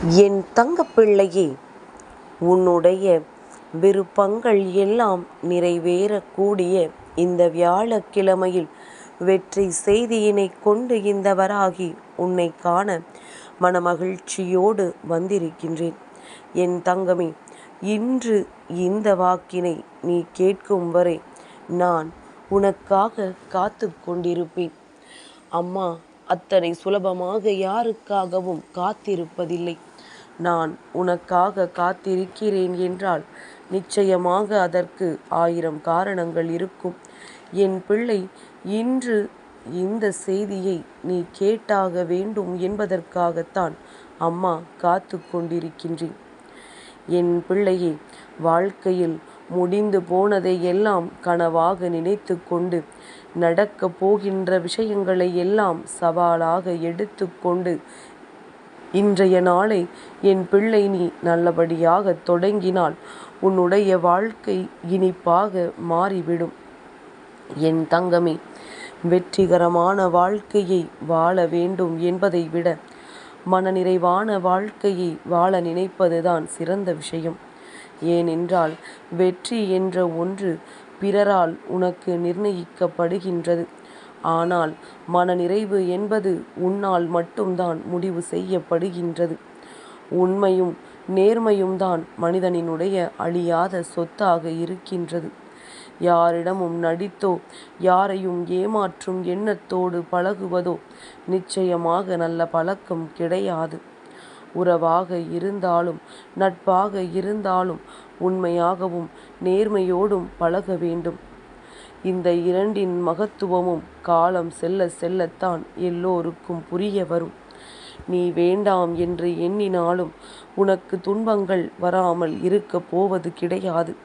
என் தங்கப்பிள்ளையே, உன்னுடைய விருப்பங்கள் எல்லாம் நிறைவேறக்கூடிய இந்த வியாழக்கிழமையில் வெற்றி செய்தியினை கொண்டு இந்த வராகி உன்னை காண மனமகிழ்ச்சியோடு வந்திருக்கின்றேன். என் தங்கமே, இன்று இந்த வாக்கினை நீ கேட்கும் வரை நான் உனக்காக காத்து கொண்டிருப்பேன். அம்மா அத்தனை சுலபமாக யாருக்காகவும் காத்திருப்பதில்லை. நான் உனக்காக காத்திருக்கிறேன் என்றால் நிச்சயமாக அதற்கு 1000 காரணங்கள் இருக்கும். என் பிள்ளை, இன்று இந்த செய்தியை நீ கேட்டாக வேண்டும் என்பதற்காகத்தான் அம்மா காத்து கொண்டிருக்கின்றேன். என் பிள்ளையே, வாழ்க்கையில் முடிந்து போனதை எல்லாம் கனவாக நினைத்து கொண்டு நடக்கப் போகின்ற விஷயங்களை எல்லாம் சவாலாக எடுத்து கொண்டு இன்றைய நாளை என் பிள்ளை நீ நல்லபடியாக தொடங்கினால் உன்னுடைய வாழ்க்கை இனிப்பாக மாறிவிடும். என் தங்கமே, வெற்றிகரமான வாழ்க்கையை வாழ வேண்டும் என்பதை விட மனநிறைவான வாழ்க்கையை வாழ நினைப்பதுதான் சிறந்த விஷயம். ஏனென்றால் வெற்றி என்ற ஒன்று பிறரால் உனக்கு நிர்ணயிக்கப்படுகின்றது. ஆனால் மனநிறைவு என்பது உன்னால் மட்டும்தான் முடிவு செய்யப்படுகின்றது. உண்மையும் நேர்மையும் தான் மனிதனினுடைய அழியாத சொத்தாக இருக்கின்றது. யாரிடமும் நடித்தோ யாரையும் ஏமாற்றும் எண்ணத்தோடு பழகுவதோ நிச்சயமாக நல்ல பழக்கம் கிடையாது. உறவாக இருந்தாலும் நட்பாக இருந்தாலும் உண்மையாகவும் நேர்மையோடும் பழக வேண்டும். இந்த இரண்டின் மகத்துவமும் காலம் செல்ல செல்லத்தான் எல்லோருக்கும் புரிய வரும். நீ வேண்டாம் என்று எண்ணினாலும் உனக்கு துன்பங்கள் வராமல் இருக்க போவது கிடையாது.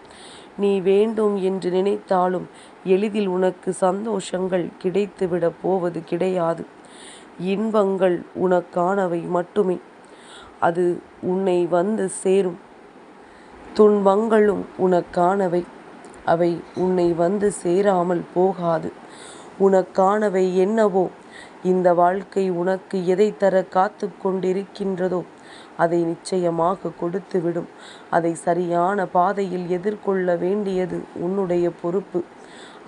நீ வேண்டும் என்று நினைத்தாலும் எளிதில் உனக்கு சந்தோஷங்கள் கிடைத்துவிடப் போவது கிடையாது. இன்பங்கள் உனக்கானவை மட்டுமே. அது உன்னை வந்து சேரும். துன்பங்களும் உனக்கானவை. அவை உன்னை வந்து சேராமல் போகாது. உனக்கானவை என்னவோ, இந்த வாழ்க்கை உனக்கு எதை தர காத்து கொண்டிருக்கின்றதோ அதை நிச்சயமாக கொடுத்துவிடும். அதை சரியான பாதையில் எதிர்கொள்ள வேண்டியது உன்னுடைய பொறுப்பு.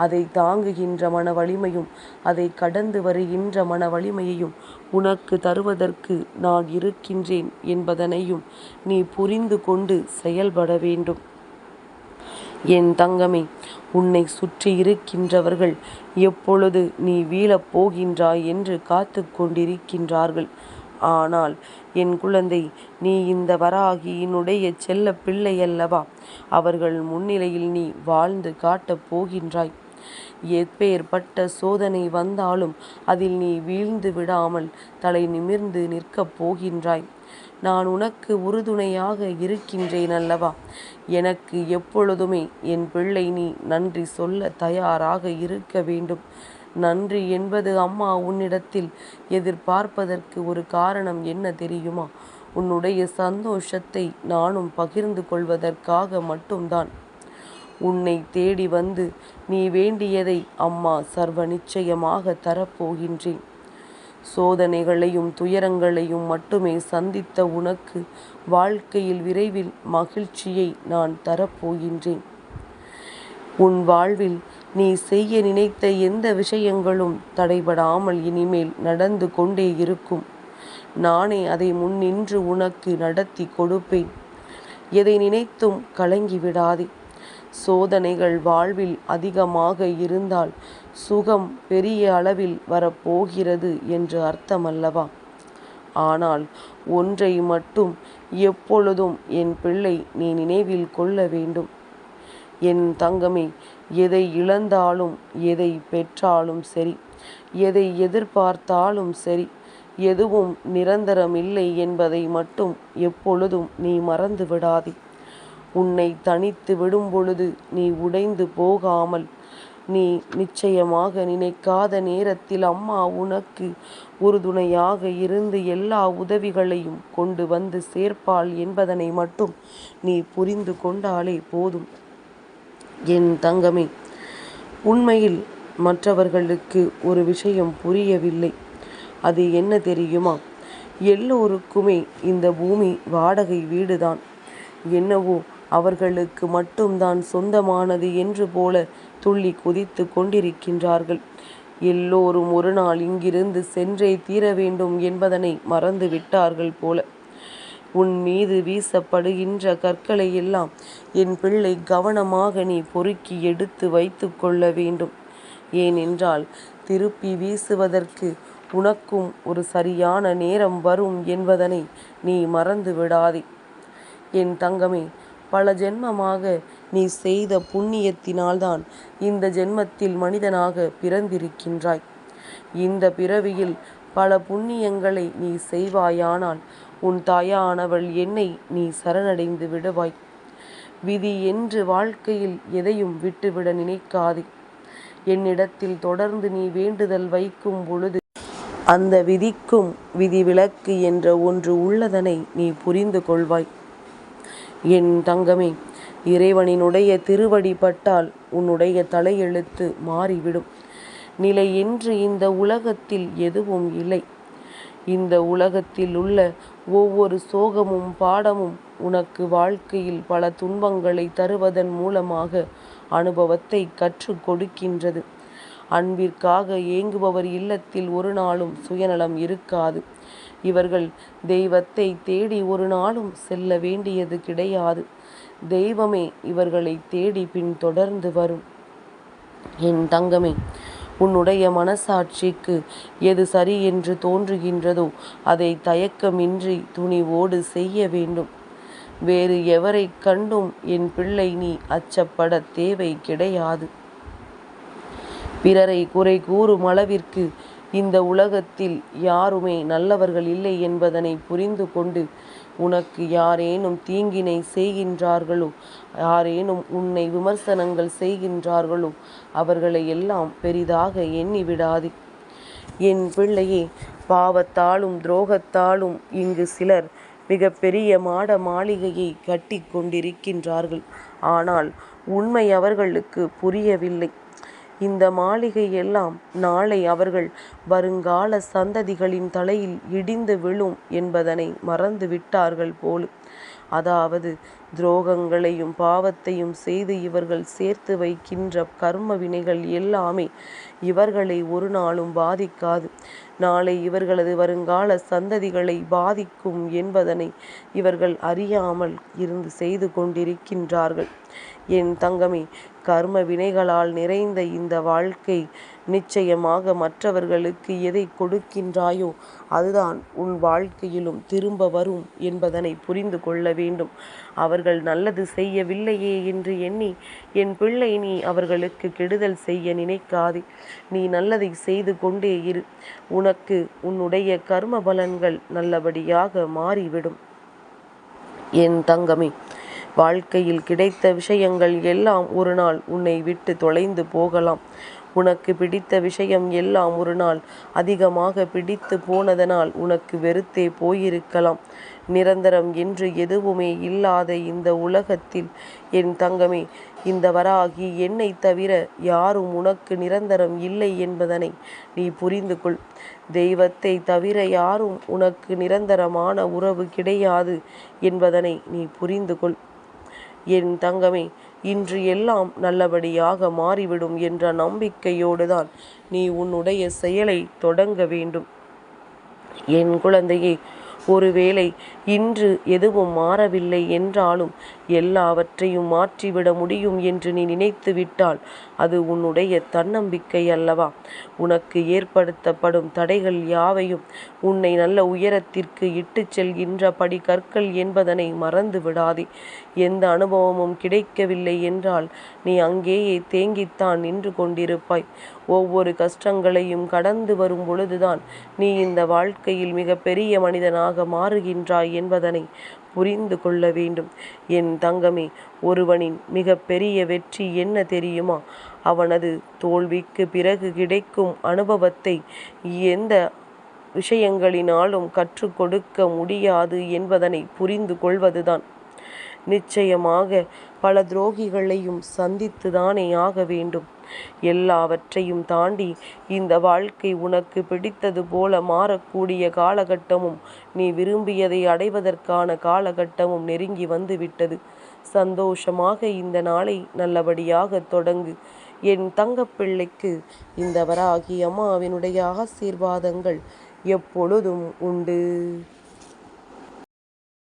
அதை தாங்குகின்ற மன வலிமையும் அதை கடந்து வருகின்ற மன வலிமையையும் உனக்கு தருவதற்கு நான் இருக்கின்றேன் என்பதனையும் நீ புரிந்து கொண்டு செயல்பட வேண்டும். என் தங்கமே, உன்னை சுற்றி இருக்கின்றவர்கள் எப்பொழுது நீ வீழப் போகின்றாய் என்று காத்து கொண்டிருக்கின்றார்கள். ஆனால் என் குழந்தை, நீ இந்த வராகியினுடைய செல்ல பிள்ளை அல்லவா? அவர்கள் முன்னிலையில் நீ வாழ்ந்து காட்டப் போகின்றாய். எப்பேற்பட்ட சோதனை வந்தாலும் அதில் நீ வீழ்ந்து விடாமல் தலை நிமிர்ந்து நிற்கப் போகின்றாய். நான் உனக்கு உறுதுணையாக இருக்கின்றேன் அல்லவா? எனக்கு எப்பொழுதுமே என் பிள்ளை நீ நன்றி சொல்ல தயாராக இருக்க வேண்டும். நன்றி என்பது அம்மா உன்னிடத்தில் எதிர்பார்ப்பதற்கு ஒரு காரணம் என்ன தெரியுமா? உன்னுடைய சந்தோஷத்தை நானும் பகிர்ந்து கொள்வதற்காக மட்டும்தான். உன்னை தேடி வந்து நீ வேண்டியதை அம்மா சர்வ நிச்சயமாக தரப்போகின்றேன். சோதனைகளையும் துயரங்களையும் மட்டுமே சந்தித்த உனக்கு வாழ்க்கையில் விரைவில் மகிழ்ச்சியை நான் தரப்போகின்றேன். உன் வாழ்வில் நீ செய்ய நினைத்த எந்த விஷயங்களும் தடைபடாமல் இனிமேல் நடந்து கொண்டே இருக்கும். நானே அதை முன்னின்று உனக்கு நடத்தி கொடுப்பேன். எதை நினைத்தும் கலங்கி விடாதே. சோதனைகள் வாழ்வில் அதிகமாக இருந்தால் சுகம் பெரிய அளவில் வரப்போகிறது என்று அர்த்தமல்லவா? ஆனால் ஒன்றை மட்டும் எப்பொழுதும் என் பிள்ளை நீ நினைவில் கொள்ள வேண்டும். என் தங்கமே, எதை இழந்தாலும் எதை பெற்றாலும் சரி, எதை எதிர்பார்த்தாலும் சரி, எதுவும் நிரந்தரமில்லை என்பதை மட்டும் எப்பொழுதும் நீ மறந்து விடாதே. உன்னை தனித்து விடும் பொழுது நீ உடைந்து போகாமல், நீ நிச்சயமாக நினைக்காத நேரத்தில் அம்மா உனக்கு உறுதுணையாக இருந்து எல்லா உதவிகளையும் கொண்டு வந்து சேர்ப்பாள் என்பதனை மட்டும் நீ புரிந்து கொண்டாலே போதும். என் தங்கமே, உண்மையில் மற்றவர்களுக்கு ஒரு விஷயம் புரியவில்லை. அது என்ன தெரியுமா? எல்லோருக்குமே இந்த பூமி வாடகை வீடுதான். என்னவோ அவர்களுக்கு மட்டும்தான் சொந்தமானது என்று போல துள்ளி குதித்து கொண்டிருக்கின்றார்கள். எல்லோரும் ஒரு நாள் இங்கிருந்து சென்றே தீர வேண்டும் என்பதனை மறந்து விட்டார்கள் போல. உன் மீது வீசப்படுகின்ற கற்களை எல்லாம் என் பிள்ளை கவனமாக நீ பொறுக்கி எடுத்து வைத்து கொள்ள வேண்டும். ஏனென்றால் திருப்பி வீசுவதற்கு உனக்கும் ஒரு சரியான நேரம் வரும் என்பதனை நீ மறந்து விடாதே. என் தங்கமே, பல ஜென்மமாக நீ செய்த புண்ணியத்தினால்தான் இந்த ஜென்மத்தில் மனிதனாக பிறந்திருக்கின்றாய். இந்த பிறவியில் பல புண்ணியங்களை நீ செய்வாயானால் உன் தாயானவள் என்னை நீ சரணடைந்து விடுவாய். விதி என்று வாழ்க்கையில் எதையும் விட்டுவிட நினைக்காதே. என்னிடத்தில் தொடர்ந்து நீ வேண்டுதல் வைக்கும் பொழுது அந்த விதிக்கும் விதிவிலக்கு என்ற ஒன்று உள்ளதனை நீ புரிந்து கொள்வாய். என் தங்கமே, இறைவனினுடைய திருவடி பட்டால் உன்னுடைய தலையெழுத்து மாறிவிடும். நிலை என்று இந்த உலகத்தில் எதுவும் இல்லை. இந்த உலகத்தில் உள்ள ஒவ்வொரு சோகமும் பாடமும் உனக்கு வாழ்க்கையில் பல துன்பங்களை தருவதன் மூலமாக அனுபவத்தை கற்றுக் கொடுக்கின்றது. அன்பிற்காக ஏங்குபவர் இல்லத்தில் ஒரு நாளும் சுயநலம் இருக்காது. இவர்கள் தெய்வத்தை தேடி ஒரு நாளும் செல்ல வேண்டியது கிடையாது. தெய்வமே இவர்களை தேடி பின் தொடர்ந்து வரும். என் தங்கமே, உன்னுடைய மனசாட்சிக்கு எது சரி என்று தோன்றுகின்றதோ அதை தயக்கமின்றி துணிவோடு செய்ய வேண்டும். வேறு எவரை கண்டும் என் பிள்ளை நீ அச்சப்பட தேவை கிடையாது. பிறரை குறை கூறும் அளவிற்கு இந்த உலகத்தில் யாருமே நல்லவர்கள் இல்லை என்பதனை புரிந்து கொண்டு உனக்கு யாரேனும் தீங்கினை செய்கின்றார்களோ, யாரேனும் உன்னை விமர்சனங்கள் செய்கின்றார்களோ அவர்களை எல்லாம் பெரிதாக எண்ணிவிடாதே. என் பிள்ளையே, பாவத்தாலும் துரோகத்தாலும் இங்கு சிலர் மிக பெரிய மாட மாளிகையை கட்டி கொண்டிருக்கின்றார்கள். ஆனால் உண்மை அவர்களுக்கு புரியவில்லை. இந்த மாளிகை எல்லாம் நாளை அவர்கள் வருங்கால சந்ததிகளின் தலையில் இடிந்து விழும் என்பதனை மறந்து விட்டார்கள் போலும். அதாவது துரோகங்களையும் பாவத்தையும் செய்து இவர்கள் சேர்த்து வைக்கின்ற கர்ம வினைகள் எல்லாமே இவர்களை ஒரு நாளும் பாதிக்காது. நாளை இவர்களது வருங்கால சந்ததிகளை பாதிக்கும் என்பதனை இவர்கள் அறியாமல் இருந்து செய்து கொண்டிருக்கின்றார்கள். என் தங்கமே, கர்ம வினைகளால் நிறைந்த இந்த வாழ்க்கை நிச்சயமாக மற்றவர்களுக்கு எதை கொடுக்கின்றாயோ அதுதான் உன் வாழ்க்கையிலும் திரும்ப வரும் என்பதனை புரிந்து கொள்ள வேண்டும். அவர்கள் நல்லது செய்யவில்லையே என்று எண்ணி என் பிள்ளை நீ அவர்களுக்கு கெடுதல் செய்ய நினைக்காதே. நீ நல்லதை செய்து கொண்டே இரு. உனக்கு உன்னுடைய கர்ம பலன்கள் நல்லபடியாக மாறிவிடும். என் தங்கமே, வாழ்க்கையில் கிடைத்த விஷயங்கள் எல்லாம் ஒரு நாள் உன்னை விட்டு தொலைந்து போகலாம். உனக்கு பிடித்த விஷயம் எல்லாம் ஒரு நாள் அதிகமாக பிடித்து போனதனால் உனக்கு வெறுத்தே போயிருக்கலாம். நிரந்தரம் என்று எதுவுமே இல்லாத இந்த உலகத்தில் என் தங்கமே, இந்த வராகி என்னை தவிர யாரும் உனக்கு நிரந்தரம் இல்லை என்பதனை நீ புரிந்து கொள். தெய்வத்தை தவிர யாரும் உனக்கு நிரந்தரமான உறவு கிடையாது என்பதனை நீ புரிந்து கொள். என் தங்கமே, இன்று எல்லாம் நல்லபடியாக மாறிவிடும் என்ற நம்பிக்கையோடுதான் நீ உன்னுடைய செயலை தொடங்க வேண்டும். என் குழந்தையே, ஒருவேளை இன்று எதுவும் மாறவில்லை என்றாலும் எல்லாவற்றையும் மாற்றிவிட முடியும் என்று நீ நினைத்து விட்டால் அது உன்னுடைய தன்னம்பிக்கை அல்லவா? உனக்கு ஏற்படுத்தப்படும் தடைகள் யாவையும் உன்னை நல்ல உயரத்திற்கு இட்டு செல்கின்ற படிக்கற்கள் என்பதனை மறந்து விடாதே. எந்த அனுபவமும் கிடைக்கவில்லை என்றால் நீ அங்கேயே தேங்கித்தான் நின்று கொண்டிருப்பாய். ஒவ்வொரு கஷ்டங்களையும் கடந்து வரும் பொழுதுதான் நீ இந்த வாழ்க்கையில் மிக பெரிய மனிதனாக மாறுகின்றாய் என்பதனை புரிந்து கொள்ள வேண்டும். என் தங்கமே, ஒருவனின் மிக பெரிய வெற்றி என்ன தெரியுமா? அவனது தோல்விக்கு பிறகு கிடைக்கும் அனுபவத்தை எந்த விஷயங்களினாலும் கற்றுக் கொடுக்க முடியாது என்பதனை புரிந்து கொள்வதுதான். நிச்சயமாக பல துரோகிகளையும் சந்தித்துதானே ஆக வேண்டும். எல்லாவற்றையும் தாண்டி இந்த வாழ்க்கை உனக்கு பிடித்தது போல மாறக்கூடிய காலகட்டமும், நீ விரும்பியதை அடைவதற்கான காலகட்டமும் நெருங்கி வந்து விட்டது. சந்தோஷமாக இந்த நாளை நல்லபடியாக தொடங்கு. என் தங்கப்பிள்ளைக்கு இந்த வராகி அம்மாவினுடைய ஆசீர்வாதங்கள் எப்பொழுதும் உண்டு.